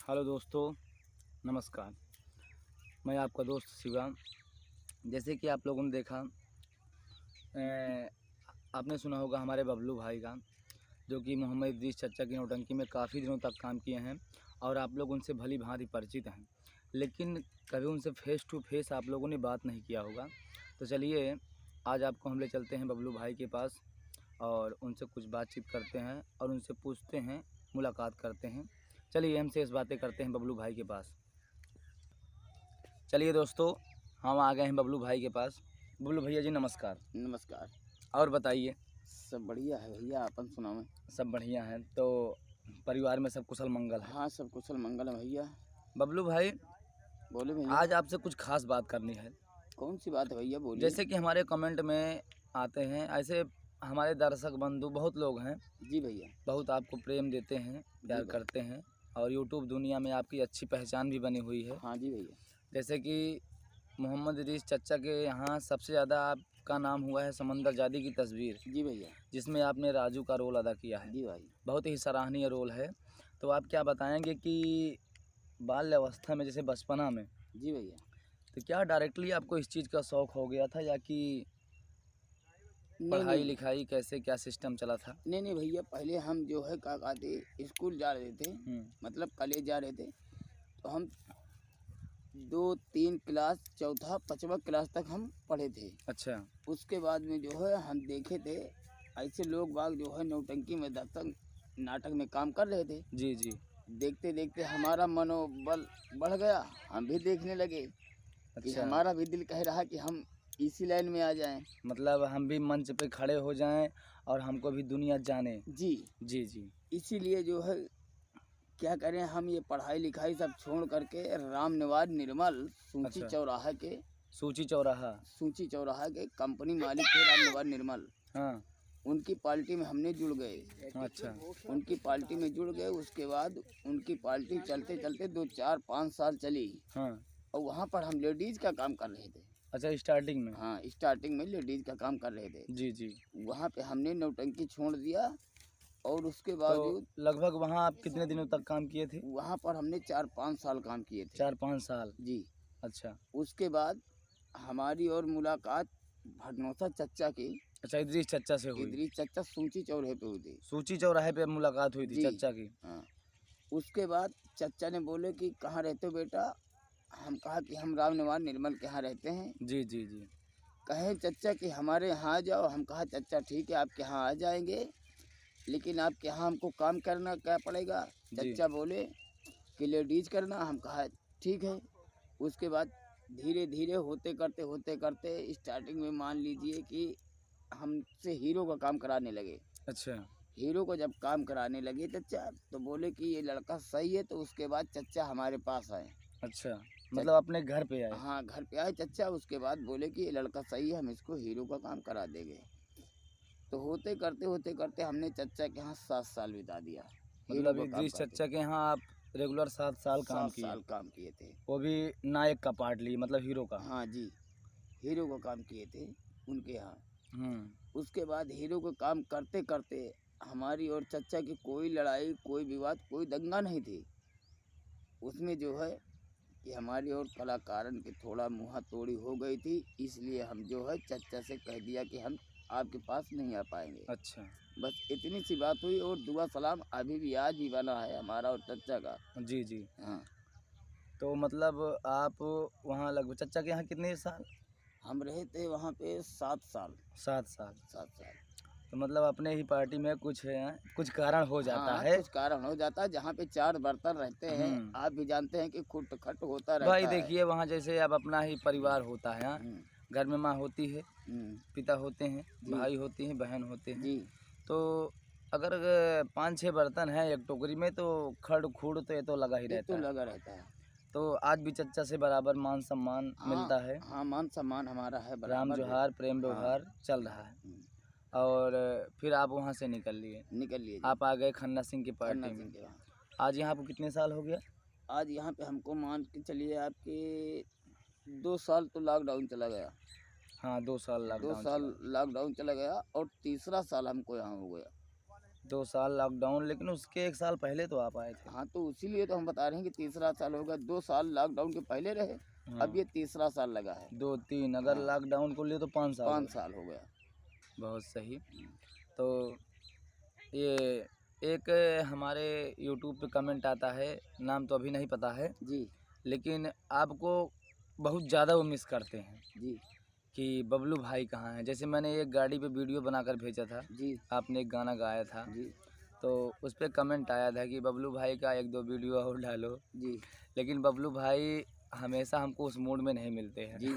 Hello दोस्तों, नमस्कार। मैं आपका दोस्त शिवम। जैसे कि आप लोगों ने देखा, आपने सुना होगा हमारे बबलू भाई का, जो कि मोहम्मद इदरीस चचा की नौटंकी में काफ़ी दिनों तक काम किए हैं और आप लोग उनसे भली भांति परिचित हैं, लेकिन कभी उनसे फेस टू फेस आप लोगों ने बात नहीं किया होगा। तो चलिए, आज आपको हम ले चलते हैं बबलू भाई के पास और उनसे कुछ बातचीत करते हैं और उनसे पूछते हैं, मुलाकात करते हैं। चलिए हम शेष बातें करते हैं बबलू भाई के पास। चलिए दोस्तों, हम आ गए हैं बबलू भाई के पास। बबलू भैया जी नमस्कार। नमस्कार। और बताइए। सब बढ़िया है भैया, अपन सुनाओ। सब बढ़िया हैं तो परिवार में सब कुशल मंगल है? हाँ, सब कुशल मंगल है भैया। बबलू भाई, बोले भैया। आज आपसे कुछ खास बात करनी है। कौन सी बात है भैया, बोलिए। जैसे कि हमारे कमेंट में आते हैं, ऐसे हमारे दर्शक बंधु बहुत लोग हैं, जी भैया। बहुत आपको प्रेम देते हैं, प्यार भाई। करते हैं और यूट्यूब दुनिया में आपकी अच्छी पहचान भी बनी हुई है। हाँ जी भैया। जैसे कि मोहम्मद इदरीस चचा के यहाँ सबसे ज़्यादा आपका नाम हुआ है समंदर जादी की तस्वीर, जी भैया। जिसमें आपने राजू का रोल अदा किया है। जी भाई। बहुत ही सराहनीय रोल है। तो आप क्या बताएंगे कि बाल्यावस्था में, जैसे बचपना में, जी भैया। तो क्या डायरेक्टली आपको इस चीज़ का शौक़ हो गया था या कि नहीं पढ़ाई नहीं लिखाई कैसे, क्या सिस्टम चला था? नहीं भैया, पहले हम जो है क्या कहते स्कूल जा रहे थे, मतलब कॉलेज जा रहे थे। तो हम 2-3 क्लास, चौथा 5वां क्लास तक हम पढ़े थे। अच्छा। उसके बाद में जो है हम देखे थे ऐसे लोग बाग जो है नौटंकी में दर्शक नाटक में काम कर रहे थे। जी जी। देखते देखते हमारा मनोबल बढ़ गया, हम भी देखने लगे कि अच्छा, हमारा भी दिल कह रहा कि हम इसी लाइन में आ जाएं। मतलब हम भी मंच पे खड़े हो जाएं और हमको भी दुनिया जाने। जी। जी जी। इसीलिए जो है क्या करें, हम ये पढ़ाई लिखाई सब छोड़ करके राम निवास निर्मल अच्छा। सूची चौराहा के कंपनी मालिक थे राम निवास निर्मल। हाँ। उनकी पार्टी में हमने जुड़ गए। अच्छा। उनकी पार्टी में जुड़ गए। उसके बाद उनकी पार्टी चलते चलते 2-4-5 साल चली हाँ। और वहाँ पर हम लेडीज़ का काम कर रहे थे। अच्छा, स्टार्टिंग में? हाँ, स्टार्टिंग में लेडीज़ का काम कर रहे थे। जी जी। वहाँ पे हमने नौटंकी छोड़ दिया और उसके तो बावजूद लगभग वहाँ आप कितने दिनों तक काम किए थे? वहाँ पर हमने 4-5 साल काम किए थे। 4-5 साल। जी। अच्छा। उसके बाद हमारी और मुलाकात भटनोसा चच्चा की, अच्छा, इदरीस चचा से हुई? इदरीस चच्चा सूची चौराहे पे हुई थी। सूची चौराहे पे मुलाकात हुई थी जी। चचा की? हाँ। उसके बाद चच्चा ने बोले कि कहाँ रहते हो बेटा? हम कहा कि हम राम निवास निर्मल के यहाँ रहते हैं। जी जी जी। कहे चच्चा कि हमारे यहाँ आ जाओ। हम कहा चच्चा ठीक है, आपके यहाँ आ जाएंगे, लेकिन आपके यहाँ हमको काम करना क्या पड़ेगा? जी। चच्चा बोले कि लेडीज करना। हम कहा ठीक है। उसके बाद धीरे धीरे होते करते स्टार्टिंग में मान लीजिए कि हमसे हीरो का काम कराने लगे। अच्छा। हीरो को जब काम कराने लगे चच्चा, तो बोले कि ये लड़का सही है। तो उसके बाद चच्चा हमारे पास आए। अच्छा, मतलब अपने घर पे आए? हाँ, घर पे आए चच्चा। उसके बाद बोले कि ये लड़का सही है, हम इसको हीरो का काम करा देंगे। तो होते करते हमने चच्चा के यहाँ 7 साल बिता दिया हीरो मतलब का काम इदरीस करते। चचा के यहाँ आप रेगुलर 7 साल काम 7 किए? साल काम किए थे। वो भी नायक का पार्ट लिए, मतलब हीरो का? हाँ जी, हीरो का काम किए थे उनके यहाँ। हम्म। उसके बाद हीरो का काम करते करते हमारी और चच्चा की कोई लड़ाई, कोई विवाद, कोई दंगा नहीं थी। उसमें जो है कि हमारी और कलाकारन की थोड़ा मुँह तोड़ी हो गई थी। इसलिए हम जो है चच्चा से कह दिया कि हम आपके पास नहीं आ पाएंगे। अच्छा। बस इतनी सी बात हुई और दुआ सलाम अभी भी आज भी बना है हमारा और चच्चा का। जी जी। हाँ। तो मतलब आप वहाँ लगभग चचा के यहाँ कितने साल? हम रहे थे वहाँ पे 7 साल। 7 साल। 7 साल। तो मतलब अपने ही पार्टी में कुछ कारण हो जाता हाँ, है। कुछ कारण हो जाता है। जहाँ पे 4 बर्तन रहते हैं, आप भी जानते हैं कि खुट खट होता भाई रहता है। देखिए, वहाँ जैसे अब अपना ही परिवार होता है। हाँ, हम्म। घर में माँ होती है, हम्म। पिता होते हैं, जी। भाई होती हैं, बहन होते हैं। जी। तो अगर 5-6 बर्तन हैं एक टोकरी में, तो खड़ खुड़ तो ये तो लगा ही ये तो रहता है। लगा रहता है। तो आज भी चच्चा से बराबर मान सम्मान हाँ। मिलता है। हाँ, मान सम्मान हमारा है राम बराबर भी। जोहार, प्रेम हाँ। व्यवहार चल रहा है। हम्म। और फिर आप वहाँ से निकल लिए, निकल लिए जी। आप आ गए खन्ना सिंह की खन्ना पार्टी सिंह में। के वहाँ। आज यहाँ आपको कितने साल हो गया? आज यहाँ पे हमको मान के चलिए आपके 2 साल तो लॉकडाउन चला गया। हाँ, 2 साल 2 लॉकडाउन साल चला। लॉकडाउन चला गया और तीसरा साल हमको यहाँ हो गया। 2 साल लॉकडाउन, लेकिन उसके 1 साल पहले तो आप आए थे। हाँ, तो इसीलिए तो हम बता रहे हैं कि तीसरा साल होगा। 2 साल लॉकडाउन के पहले रहे, हाँ, अब ये तीसरा साल लगा है। 2-3 अगर हाँ। लॉकडाउन को लिए तो 5 साल 5 हुए। साल हो गया। बहुत सही। तो ये एक हमारे यूट्यूब पे कमेंट आता है, नाम तो अभी नहीं पता है, जी, लेकिन आपको बहुत ज़्यादा वो मिस करते हैं जी, कि बबलू भाई कहाँ हैं। जैसे मैंने एक गाड़ी पे वीडियो बनाकर भेजा था, जी, आपने एक गाना गाया था, जी, तो उस पे कमेंट आया था कि बबलू भाई का 1-2 वीडियो और डालो। जी, लेकिन बबलू भाई हमेशा हमको उस मूड में नहीं मिलते हैं जी।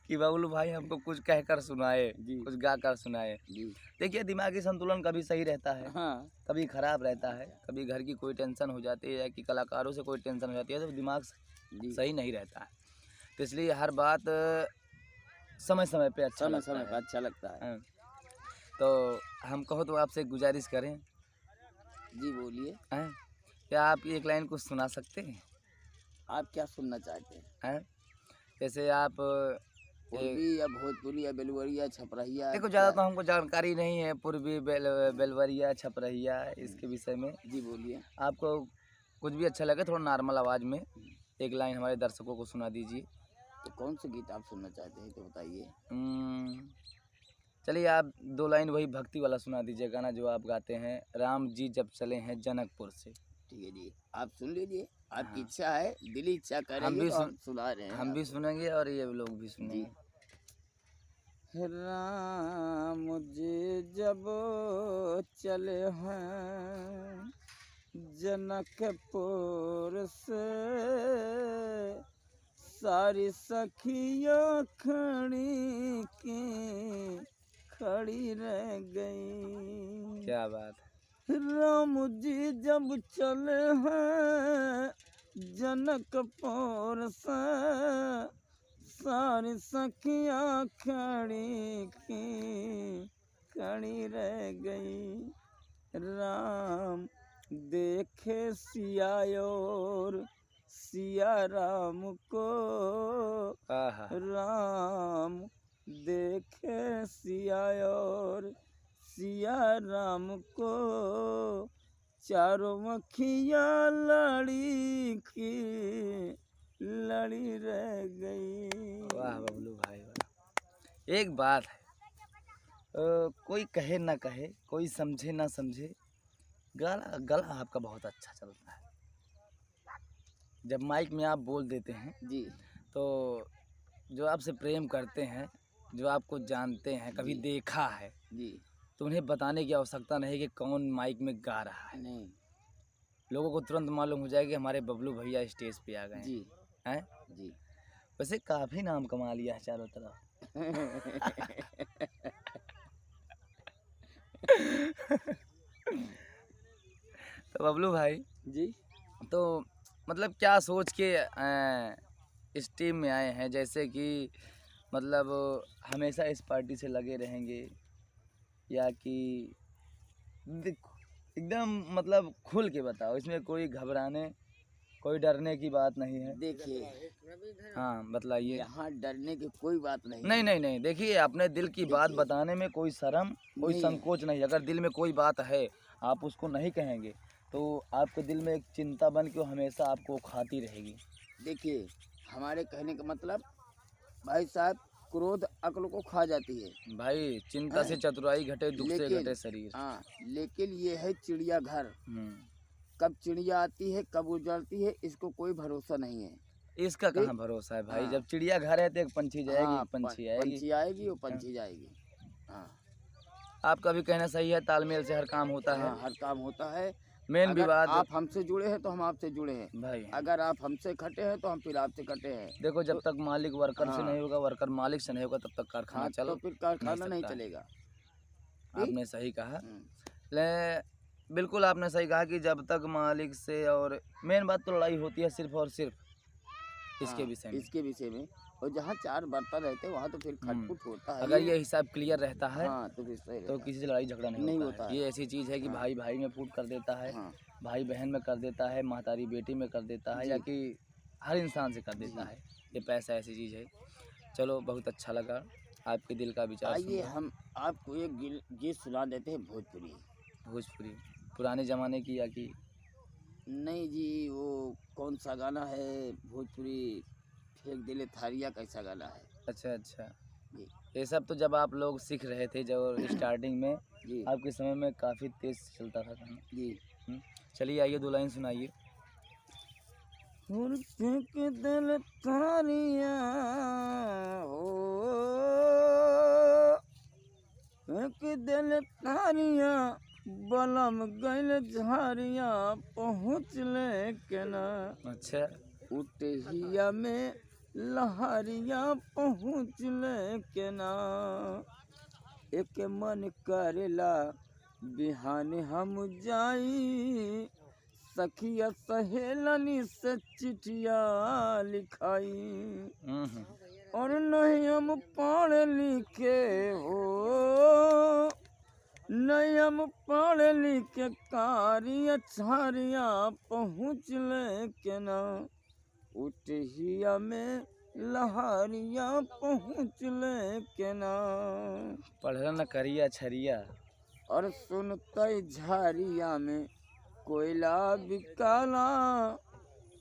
कि बबलू भाई हमको कुछ कहकर सुनाए, जी, कुछ गाकर सुनाए। जी। देखिए, दिमागी संतुलन कभी सही रहता है, हाँ, कभी खराब रहता है, कभी घर की कोई टेंशन हो जाती है या कि कलाकारों से कोई टेंशन हो जाती है, तो दिमाग जी। सही नहीं रहता है। तो इसलिए हर बात समय समय पे अच्छा लगता समय-समय पे है। अच्छा लगता है। हाँ, तो हम कहो तो आपसे एक गुजारिश करें, जी, बोलिए। हैं? क्या आप एक लाइन कुछ सुना सकते हैं? आप क्या सुनना चाहते हैं? हैं? जैसे आप पूर्वी या भोजपुरी या बेलवरिया, छपरहिया देखो, ज़्यादा क्या? तो हमको जानकारी नहीं है पूर्वी बेलवरिया छपरहिया इसके विषय में। जी, बोलिए। आपको कुछ भी अच्छा लगे थोड़ा नॉर्मल आवाज़ में एक लाइन हमारे दर्शकों को सुना दीजिए। तो कौन से गीत आप सुनना चाहते हैं तो बताइए? उम्म, चलिए आप 2 लाइन वही भक्ति वाला सुना दीजिए गाना जो आप गाते हैं, राम जी जब चले हैं जनकपुर से। ठीक है जी, आप सुन लीजिए। आपकी हाँ, इच्छा है, दिली इच्छा हम करेगी भी तो सुन हम सुना रहे हैं हम भी आपको। सुनेंगे और ये लोग भी जी। सुनेंगे। राम जी जब चले हैं जनकपुर से, सारी सखियाँ खड़ी रह गई। क्या बात है! राम जी जब चले हैं जनकपुर से, सारी सखियाँ खड़ी रह गई। राम देखे सिया और सिया राम को, आहा! राम देखे सिया और सिया राम को, चारों मखियाँ लड़ी रह गई। वाह बबलू भाई वाह! एक बात है, कोई कहे ना कहे, कोई समझे ना समझे, गला गला आपका बहुत अच्छा चलता है। जब माइक में आप बोल देते हैं, जी, तो जो आपसे प्रेम करते हैं, जो आपको जानते हैं, कभी जी। देखा है, जी, तो उन्हें बताने की आवश्यकता नहीं कि कौन माइक में गा रहा है। नहीं, लोगों को तुरंत मालूम हो जाएगा कि हमारे बबलू भैया स्टेज पे आ गए जी, हैं। हैं? जी। वैसे काफ़ी नाम कमा लिया है चारों तरफ। तो बबलू भाई, जी, तो मतलब क्या सोच के इस टीम में आए हैं, जैसे कि मतलब हमेशा इस पार्टी से लगे रहेंगे या कि देखो एकदम मतलब खुल के बताओ, इसमें कोई घबराने कोई डरने की बात नहीं है। देखिए, हाँ, बतलाइए। यहाँ डरने की कोई बात नहीं नहीं है। नहीं नहीं, देखिए अपने दिल की बात देखिए, बताने में कोई शर्म कोई नहीं है। संकोच नहीं। अगर दिल में कोई बात है आप उसको नहीं कहेंगे तो आपके दिल में एक चिंता बन के वो हमेशा आपको खाती रहेगी। देखिए, हमारे कहने का मतलब, भाई साहब, क्रोध अक्ल को खा जाती है। भाई चिंता से हैं? चतुराई घटे, दुख से लेकिन घटे शरीर। हाँ, लेकिन ये है चिड़ियाघर। हम्म, कब चिड़िया आती है, कब उजड़ती है, इसको कोई भरोसा नहीं है। इसका ठीक? कहाँ भरोसा है भाई, हाँ, जब चिड़िया घर है तो एक पंछी जाएगी, हाँ, एक पंछी आएगी। पंछी आएगी और हाँ, पंछी जाएगी। हाँ, आपका भी कहना सही है, तालमेल से हर काम होता है। हाँ, हर काम होता है। मेन अगर विवाद आप हमसे जुड़े हैं तो हम आपसे जुड़े हैं। भाई, अगर आप हमसे कटे हैं तो हम फिर आपसे कटे हैं। देखो जब तो तक मालिक वर्कर से हाँ, नहीं होगा, वर्कर मालिक से नहीं होगा, तब तक कारखाना हाँ, चल तो फिर नहीं कारखाना नहीं सकता है। चलेगा। ठीक? आपने सही कहा। हम्म, ले बिल्कुल आपने सही कहा कि जब तक मालिक से, और मेन बात तो लड़ाई होती है सिर्फ और सिर्फ इसके हाँ, विषय में। इसके विषय में। और जहाँ चार बर्तन रहते हैं वहाँ तो फिर खटपुट होता है। अगर ये हिसाब क्लियर रहता है हाँ, तो फिर सही तो रहता किसी से लड़ाई झगड़ा नहीं नहीं होता होता है। है। ये ऐसी चीज़ है कि हाँ। भाई भाई में फूट कर देता है, है। हाँ, भाई बहन में कर देता है, महतारी बेटी में कर देता है, जी। या कि हर इंसान से कर देता जी। है। ये पैसा ऐसी चीज़ है। चलो बहुत अच्छा लगा। आपके दिल का विचार आइए सुनना। हम आपको एक गीत सुना देते हैं भोजपुरी। भोजपुरी पुराने ज़माने की या कि? नहीं जी, वो कौन सा गाना है भोजपुरी, फेंक दिले थारिया कैसा गाना है अच्छा अच्छा, जी। ये सब तो जब आप लोग सीख रहे थे जब स्टार्टिंग में, जी आपके समय में काफ़ी तेज़ चलता था गाना। जी। चलिए आइए 2 लाइन सुनाइए। और फेंक दिल थारिया हो, फेंक दिल थारिया, बलम गइल झारिया पहुँच ले के ना, अच्छा। उठहिया में लहरिया पहुँच ले के ना, एक मन करेला बिहान हम जाई, सखिया सहेलनी से चिठिया लिखाई, और नहीं हम पढ़ लिखे हो, नहीं हम पढ़ लिखे कारिया छारिया पहुँच ले के ना, उठहिया में लहरिया पहुँच ले के ना, पढ़ला न करिया छरिया। और सुनते झारिया में कोयला बिकाला,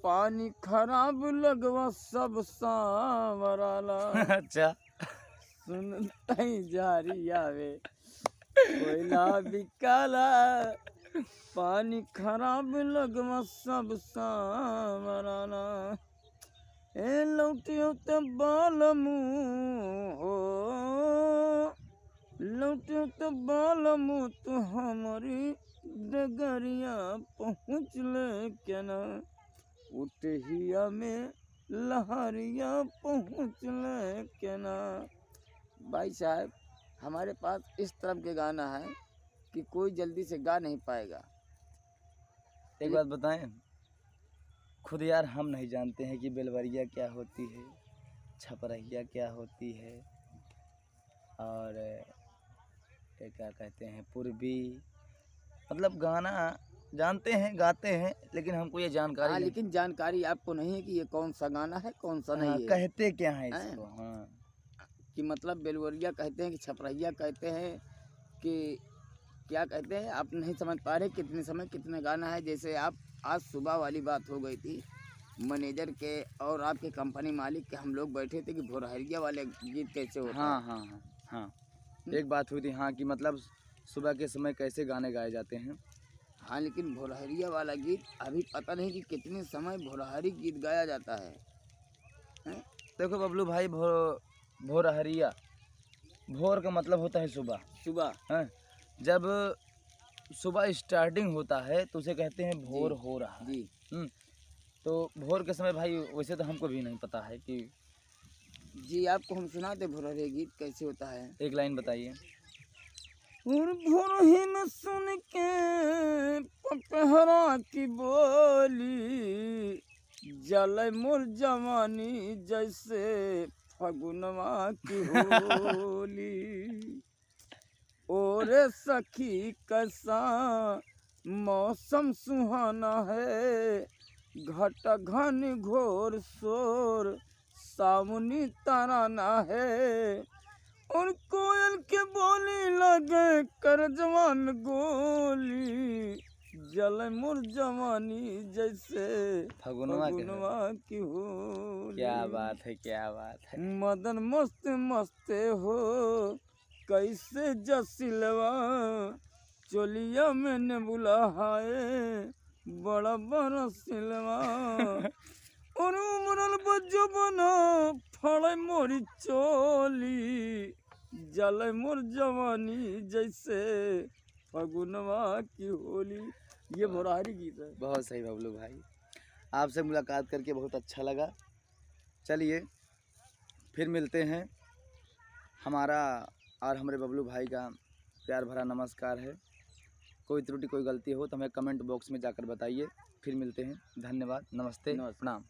पानी खराब लगवा सब सांवराला। अच्छा। सुनते झारिया में कोयला बिकाला, पानी खराब लगवा सब सांवराला, ए लौटियो ते बाल मुँह हो, लौटियो ते बाल मुँह तो हमारी डगरिया पहुँच ले के ना, उठहिया में लहरिया पहुँच ले के ना। भाई साहब, हमारे पास इस तरह के गाना है कि कोई जल्दी से गा नहीं पाएगा। एक बात बताएं, खुद यार हम नहीं जानते हैं कि बेलवरिया क्या होती है, छपरहिया क्या होती है, और ये क्या कहते हैं पूर्वी, मतलब गाना जानते हैं गाते हैं, लेकिन हमको ये जानकारी हाँ, नहीं। लेकिन जानकारी आपको नहीं है कि ये कौन सा गाना है कौन सा हाँ, नहीं है। कहते क्या है हैं? इसको? हाँ, कि मतलब बेलवरिया कहते हैं कि छपरहिया कहते हैं कि क्या कहते हैं, आप नहीं समझ पा रहे कितने समय कितने गाना है। जैसे आप आज सुबह वाली बात हो गई थी मैनेजर के और आपके कंपनी मालिक के, हम लोग बैठे थे कि भोरहरिया वाले गीत कैसे होता हाँ है। हाँ हाँ हाँ, एक बात हुई थी हाँ, कि मतलब सुबह के समय कैसे गाने गाए जाते हैं। हाँ, लेकिन भोरहरिया वाला गीत अभी पता नहीं कि कितने समय भोरहरी गीत गाया जाता है। हैं? देखो बबलू भाई, भोरहरिया, भोर का मतलब होता है सुबह। सुबह हैं? जब सुबह स्टार्टिंग होता है तो उसे कहते हैं भोर जी, हो रहा है। जी तो भोर के समय भाई वैसे तो हमको भी नहीं पता है कि, जी, आपको हम सुनाते भोरहरिया गीत कैसे होता है। एक लाइन बताइए। और भोर ही में सुन के पपहरा की बोली, जल मोर जवानी जैसे फगुनवा की होली, और सखी कैसा मौसम सुहाना है, घट घन घोर शोर सावनी तराना है, और कोयल के बोली लगे करजवा में गोली, जल मुर जवानी जैसे फगुनवा के है। फगुनवा की होली। क्या बात है, क्या बात है। मदन मस्त मस्त हो कैसे जसिलवा, चोलिया मैंने बुला है बड़ा बड़ा सिलवा, और उमरल बजो बना फड़े मोरी चोली, जल मोर जवानी जैसे फगुनवा की होली। ये भोरहरी गीत है। बहुत सही बबलू भाई, आपसे मुलाकात करके बहुत अच्छा लगा। चलिए फिर मिलते हैं। हमारा और हमारे बबलू भाई का प्यार भरा नमस्कार है। कोई त्रुटि कोई गलती हो तो हमें कमेंट बॉक्स में जाकर बताइए। फिर मिलते हैं। धन्यवाद, नमस्ते, नमस्ते। प्रणाम।